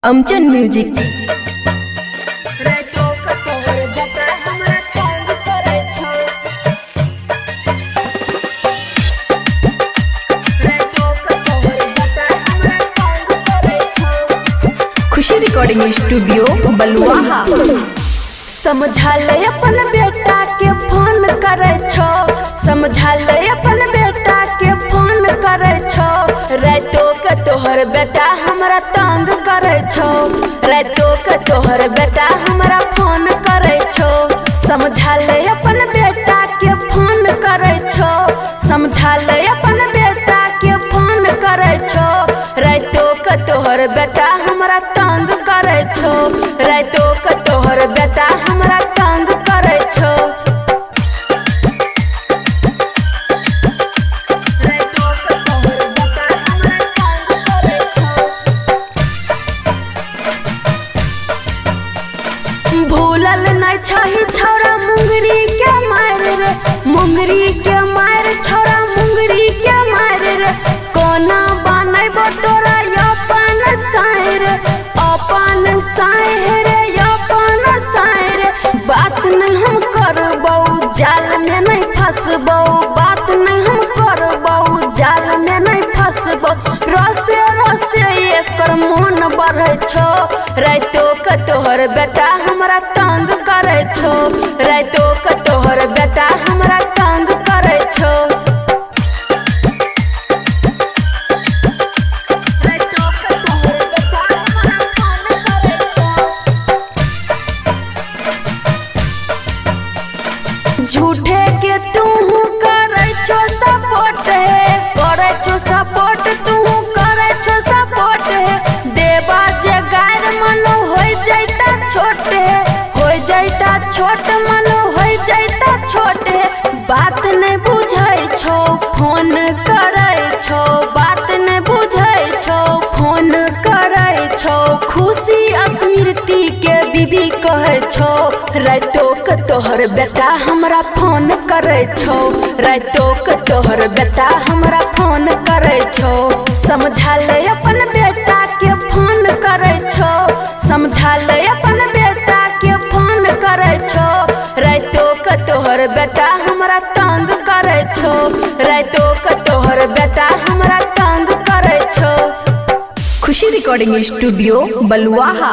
अमचन music. खुशी recording studio बलुआहा। समझा ले अपन बेटा के फोन करे छो, समझा ले अपन बेटा के फोन करे छो। रातो के तोहर बेटा हमरा तंग करे छो, रातो के तोहर बेटा हमरा फोन करे छो। समझा ले अपन बेटा के फोन करे छो, समझा ले अपन बेटा के फोन करे छो। रातो के तोहर बेटा हमरा तंग करे छो, रातो के तोहर बेटा हमरा तंग करे छो। भूलल नहीं छही छोरा मुंगरी के मार रे, मुंगरी के मार छोरा मुंगरी के मार रे। कोना बनैबो तोरा अपन सायर, अपन सायर रे, अपन सायर। बात नहीं हम करबो जाल में नहीं फंसबो, बात नहीं हम करबो जाल में नहीं फंसबो। रसे रसे एकर मन बढ़े छो, रातो के तोहर बेटा हमरा तंग करे छो, रातो के तोहर बेटा हमरा तंग करे छो। रातो के तोहर बेटा हमरा तंग करे छो। झूठे के तू करे छो सपोर्ट है, करे छो सपोर्ट तू करे छो सपोर्ट है। देवा जे गायर मनो हो जाता छोट है, हो जाता छोट मनो हो जाता छोट है। बात नहीं बुझे छो फोन करे छो, बात नहीं बुझे छो फोन करे छो। खुशी स्मृति के बीबी कहे छो, रातो के तोहर बेटा हमरा फोन करे छो, रातो के तोहर बेटा हमरा फोन करे छो। समझा ले अपन बेटा के फोन करे छो, समझा ले अपन बेटा के फोन करे छो। रातो के तोहर बेटा हमरा तंग करे छो, रातो के तोहर बेटा हमरा तंग करे छो। खुशी रिकॉर्डिंग स्टूडियो बलुआहा।